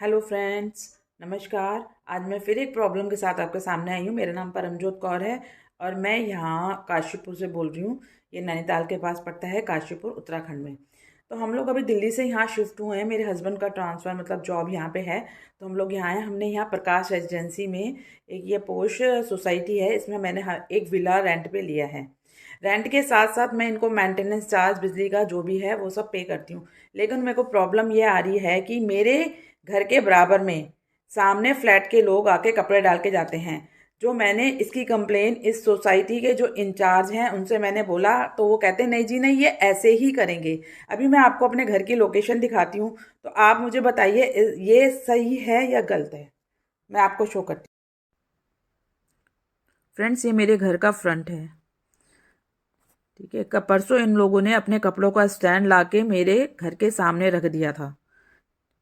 Hello friends, नमस्कार। आज मैं फिर एक प्रॉब्लम के साथ आपके सामने आई हूँ। मेरा नाम परमजोत कौर है और मैं यहाँ काशीपुर से बोल रही हूँ। ये नैनीताल के पास पड़ता है, काशीपुर उत्तराखंड में। तो हम लोग अभी दिल्ली से यहाँ शिफ्ट हुए हैं। मेरे हस्बैंड का ट्रांसफ़र मतलब जॉब यहाँ पे है, तो हम लोग यहाँ आए। हमने यहाँ प्रकाश रेजिडेंसी में एक ये पोश सोसाइटी है, इसमें मैंने एक विला रेंट पे लिया है। रेंट के साथ साथ मैं इनको मेंटेनेंस चार्ज, बिजली का जो भी है वो सब पे करती हूँ। लेकिन मेरे को प्रॉब्लम ये आ रही है कि मेरे घर के बराबर में सामने फ्लैट के लोग आके कपड़े डाल के जाते हैं। जो मैंने इसकी कंप्लेन इस सोसाइटी के जो इंचार्ज हैं उनसे मैंने बोला, तो वो कहते हैं नहीं जी नहीं, ये ऐसे ही करेंगे। अभी मैं आपको अपने घर की लोकेशन दिखाती हूँ, तो आप मुझे बताइए ये सही है या गलत है। मैं आपको शो करती हूँ। फ्रेंड्स, ये मेरे घर का फ्रंट है, ठीक है। परसों इन लोगों ने अपने कपड़ों का स्टैंड ला के मेरे घर के सामने रख दिया था।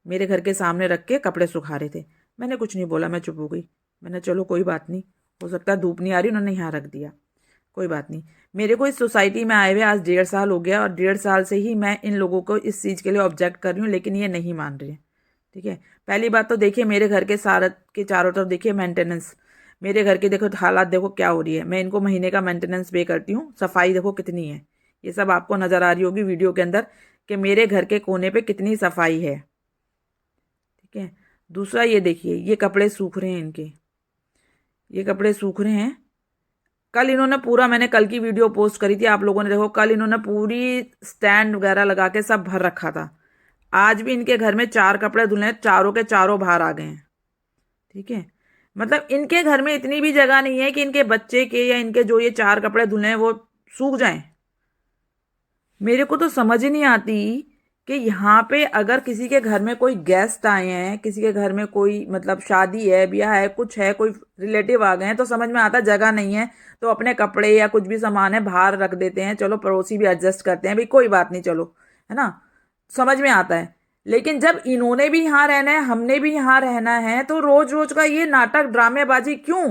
मेरे घर के सामने रख के कपड़े सुखा रहे थे। मैंने कुछ नहीं बोला, मैं चुप हो गई। मैंने चलो कोई बात नहीं, हो सकता है धूप नहीं आ रही, उन्होंने यहाँ रख दिया, कोई बात नहीं। मेरे को इस सोसाइटी में आए हुए आज 1.5 साल हो गया और 1.5 साल से ही मैं इन लोगों को इस चीज़ के लिए ऑब्जेक्ट कर रही हूँ, लेकिन ये नहीं मान रहे हैं, ठीक है। पहली बात तो देखिए, मेरे घर के सारे के चारों तरफ देखिए मेंटेनेंस। मेरे घर की देखो हालात, देखो क्या हो रही है। मैं इनको महीने का मेंटेनेंस पे करती हूँ। सफाई देखो कितनी है, ये सब आपको नज़र आ रही होगी वीडियो के अंदर कि मेरे घर के कोने पे कितनी सफाई है, ठीक है। दूसरा ये देखिए, ये कपड़े सूख रहे हैं इनके, ये कपड़े सूख रहे हैं। कल इन्होंने पूरा, मैंने कल की वीडियो पोस्ट करी थी, आप लोगों ने देखो। कल इन्होंने पूरी स्टैंड वगैरह लगा के सब भर रखा था। आज भी इनके घर में 4 कपड़े धुले हैं, चारों के चारों बाहर आ गए हैं, ठीक है। मतलब इनके घर में इतनी भी जगह नहीं है कि इनके बच्चे के या इनके जो ये 4 कपड़े धुले हैं वो सूख जाएं। मेरे को तो समझ ही नहीं आती कि यहाँ पे अगर किसी के घर में कोई गेस्ट आए हैं, किसी के घर में कोई मतलब शादी है, ब्याह है, कुछ है, कोई रिलेटिव आ गए हैं, तो समझ में आता है जगह नहीं है तो अपने कपड़े या कुछ भी सामान है बाहर रख देते हैं। चलो पड़ोसी भी एडजस्ट करते हैं, भाई कोई बात नहीं, चलो, है ना, समझ में आता है। लेकिन जब इन्होंने भी यहाँ रहना है, हमने भी यहाँ रहना है, तो रोज रोज का ये नाटक ड्रामेबाजी क्यों?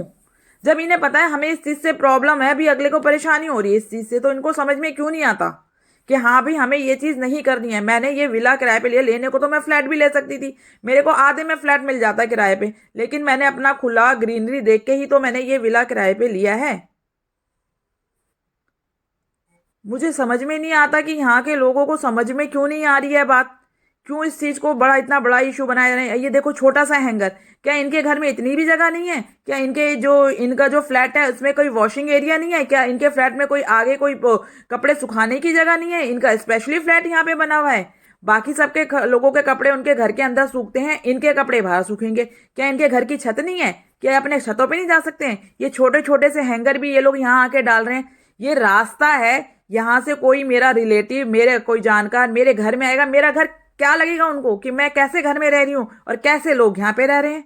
जब इन्हें पता है हमें इस चीज से प्रॉब्लम है, अभी अगले को परेशानी हो रही है इस चीज से, तो इनको समझ में क्यों नहीं आता कि हाँ भाई हमें ये चीज नहीं करनी है। मैंने ये विला किराए पे लिया, लेने को तो मैं फ्लैट भी ले सकती थी, मेरे को आधे में फ्लैट मिल जाता है किराए पे, लेकिन मैंने अपना खुला ग्रीनरी देख के ही तो मैंने ये विला किराए पे लिया है। मुझे समझ में नहीं आता कि यहाँ के लोगों को समझ में क्यों नहीं आ रही है बात, क्यों इस चीज को बड़ा इतना बड़ा इशू बनाया जा रहा है। ये देखो छोटा सा हैंगर, क्या इनके घर में इतनी भी जगह नहीं है? क्या इनके जो इनका जो फ्लैट है उसमें कोई वॉशिंग एरिया नहीं है? क्या इनके फ्लैट में कोई आगे कोई कपड़े सुखाने की जगह नहीं है? इनका स्पेशली फ्लैट यहाँ पे बना हुआ है। बाकी सबके लोगों के कपड़े उनके घर के अंदर सूखते हैं, इनके कपड़े बाहर सूखेंगे। क्या इनके घर की छत नहीं है? क्या अपने छतों पे नहीं जा सकते हैं? ये छोटे छोटे से हैंगर भी ये लोग यहाँ आके डाल रहे हैं। ये रास्ता है, यहाँ से कोई मेरा रिलेटिव, मेरे कोई जानकार मेरे घर में आएगा, मेरा घर क्या लगेगा उनको कि मैं कैसे घर में रह रही हूं और कैसे लोग यहाँ पे रह रहे हैं।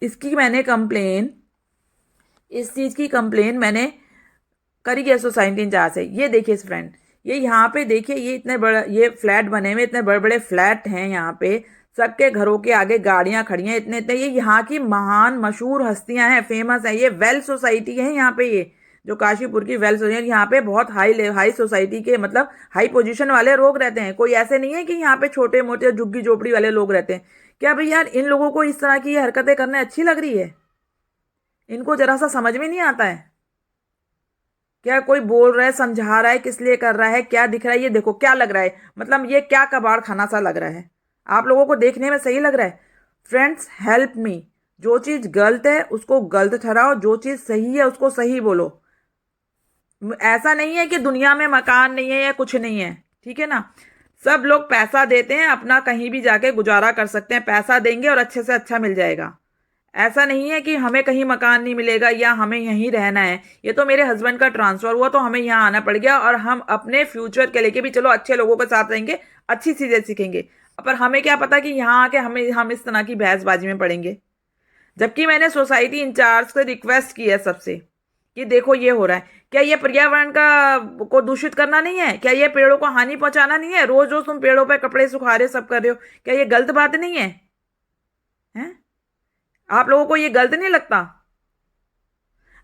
इसकी मैंने कंप्लेन, इस चीज की कंप्लेन मैंने करी है सोसाइटी इंचार्ज से। ये देखिए इस फ्रेंड, ये यहाँ पे देखिए, ये इतने बड़ा ये फ्लैट बने हुए, इतने बड़े बड़े फ्लैट हैं यहाँ पे, सबके घरों के आगे गाड़ियां खड़ी हैं इतने इतने। ये यहाँ की महान मशहूर हस्तियां हैं, फेमस है, ये वेल सोसाइटी है यहाँ पे। ये जो काशीपुर की वेल सोसाइटी, यहाँ पे बहुत हाई सोसाइटी के मतलब हाई पोजीशन वाले लोग रहते हैं। कोई ऐसे नहीं है कि यहाँ पे छोटे मोटे झुग्गी झोपड़ी वाले लोग रहते हैं। क्या भाई यार, इन लोगों को इस तरह की ये हरकतें करने अच्छी लग रही है? इनको जरा सा समझ में नहीं आता है। क्या कोई बोल रहा है, समझा रहा है, किस लिए कर रहा है, क्या दिख रहा है? ये देखो क्या लग रहा है, मतलब ये क्या कबाड़ खाना सा लग रहा है। आप लोगों को देखने में सही लग रहा है? फ्रेंड्स हेल्प मी, जो चीज गलत है उसको गलत ठहराओ, जो चीज सही है उसको सही बोलो। ऐसा नहीं है कि दुनिया में मकान नहीं है या कुछ नहीं है, ठीक है ना। सब लोग पैसा देते हैं, अपना कहीं भी जाके गुजारा कर सकते हैं, पैसा देंगे और अच्छे से अच्छा मिल जाएगा। ऐसा नहीं है कि हमें कहीं मकान नहीं मिलेगा या हमें यहीं रहना है। ये तो मेरे हस्बैंड का ट्रांसफर हुआ तो हमें यहाँ आना पड़ गया, और हम अपने फ्यूचर के लेके भी चलो अच्छे लोगों के साथ रहेंगे, अच्छी चीजें सीखेंगे। पर हमें क्या पता कि यहाँ आके हम इस तरह की बहसबाजी में पड़ेंगे। जबकि मैंने सोसाइटी इंचार्ज से रिक्वेस्ट की है सबसे कि देखो ये हो रहा है, क्या ये पर्यावरण का को दूषित करना नहीं है? क्या ये पेड़ों को हानि पहुंचाना नहीं है? रोज रोज तुम पेड़ों पे कपड़े सुखा रहे हो, सब कर रहे हो, क्या ये गलत बात नहीं है? हैं? आप लोगों को ये गलत नहीं लगता?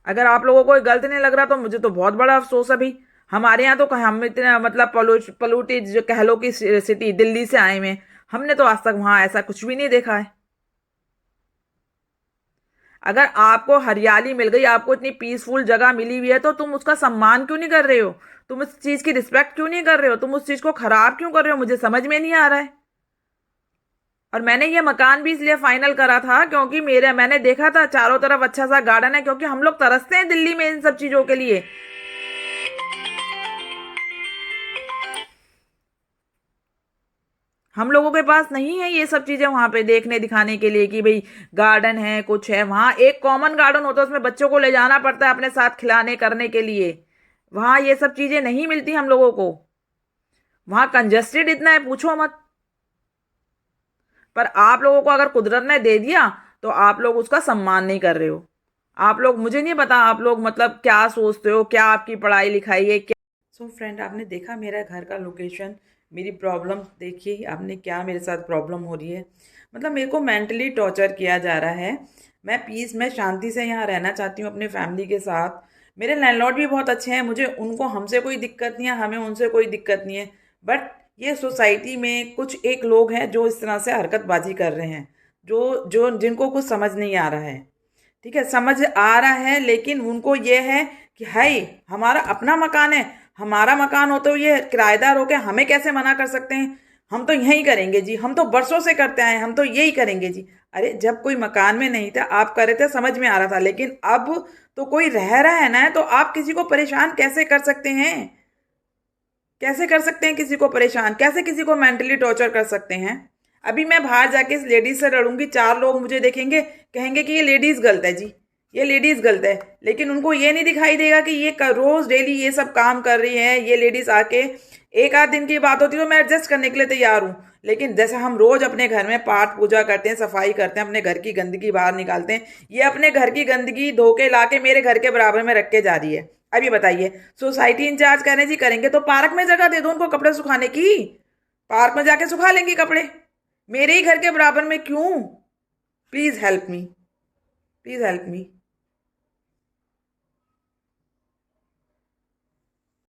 अगर आप लोगों को ये गलत नहीं लग रहा तो मुझे तो बहुत बड़ा अफसोस है भाई। हमारे यहाँ तो हम इतने मतलब पॉल्यूटेड जो कह लो कि सिटी दिल्ली से आए हुए हैं, हमने तो आज तक वहां ऐसा कुछ भी नहीं देखा है। अगर आपको हरियाली मिल गई, आपको इतनी पीसफुल जगह मिली हुई है, तो तुम उसका सम्मान क्यों नहीं कर रहे हो? तुम उस चीज की रिस्पेक्ट क्यों नहीं कर रहे हो? तुम उस चीज को खराब क्यों कर रहे हो? मुझे समझ में नहीं आ रहा है। और मैंने ये मकान भी इसलिए फाइनल करा था क्योंकि मैंने देखा था चारों तरफ अच्छा सा गार्डन है, क्योंकि हम लोग तरसते हैं दिल्ली में इन सब चीजों के लिए। हम लोगों के पास नहीं है ये सब चीजें वहां पे देखने दिखाने के लिए कि भाई गार्डन है, कुछ है। वहां एक कॉमन गार्डन होता है, उसमें बच्चों को ले जाना पड़ता है अपने साथ खिलाने करने के लिए। वहां ये सब चीजें नहीं मिलती हम लोगों को। वहां कंजेस्टेड इतना है, पूछो मत। पर आप लोगों को अगर कुदरत ने दे दिया तो आप लोग उसका सम्मान नहीं कर रहे हो। आप लोग, मुझे नहीं पता आप लोग मतलब क्या सोचते हो, क्या आपकी पढ़ाई लिखाई है क्या। सो फ्रेंड, आपने देखा मेरा घर का लोकेशन, मेरी प्रॉब्लम देखिए आपने, क्या मेरे साथ प्रॉब्लम हो रही है। मतलब मेरे को मेंटली टॉर्चर किया जा रहा है। मैं पीस में शांति से यहाँ रहना चाहती हूँ अपने फैमिली के साथ। मेरे लैंडलॉर्ड भी बहुत अच्छे हैं, मुझे उनको हमसे कोई दिक्कत नहीं है, हमें उनसे कोई दिक्कत नहीं है। बट ये सोसाइटी में कुछ एक लोग हैं जो इस तरह से हरकतबाजी कर रहे हैं, जो जो जिनको कुछ समझ नहीं आ रहा है। ठीक है, समझ आ रहा है लेकिन उनको ये है कि हाय हमारा अपना मकान है, हमारा मकान हो तो ये किराएदार हो के हमें कैसे मना कर सकते हैं? हम तो यही करेंगे जी, हम तो बरसों से करते आए हैं, हम तो यही करेंगे जी। अरे जब कोई मकान में नहीं था आप कर रहे थे, समझ में आ रहा था, लेकिन अब तो कोई रह रहा है ना, तो आप किसी को परेशान कैसे कर सकते हैं? कैसे कर सकते हैं किसी को परेशान? कैसे किसी को मेंटली टॉर्चर कर सकते हैं? अभी मैं बाहर जाके इस लेडीज से लड़ूंगी, चार लोग मुझे देखेंगे, कहेंगे कि ये लेडीज गलत है जी, ये लेडीज गलत है। लेकिन उनको ये नहीं दिखाई देगा कि ये रोज डेली ये सब काम कर रही है ये लेडीज आके। एक आध दिन की बात होती है तो मैं एडजस्ट करने के लिए तैयार हूँ, लेकिन जैसे हम रोज अपने घर में पाठ पूजा करते हैं, सफाई करते हैं, अपने घर की गंदगी बाहर निकालते हैं, ये अपने घर की गंदगी धो के ला के मेरे घर के बराबर में रख के जा रही है। अभी बताइए, सोसाइटी इंचार्ज कह रहे हैं जी करेंगे, तो पार्क में जगह दे दो उनको कपड़े सुखाने की। पार्क में जाके सुखा लेंगी कपड़े, मेरे ही घर के बराबर में क्यों? Please help me, please help me.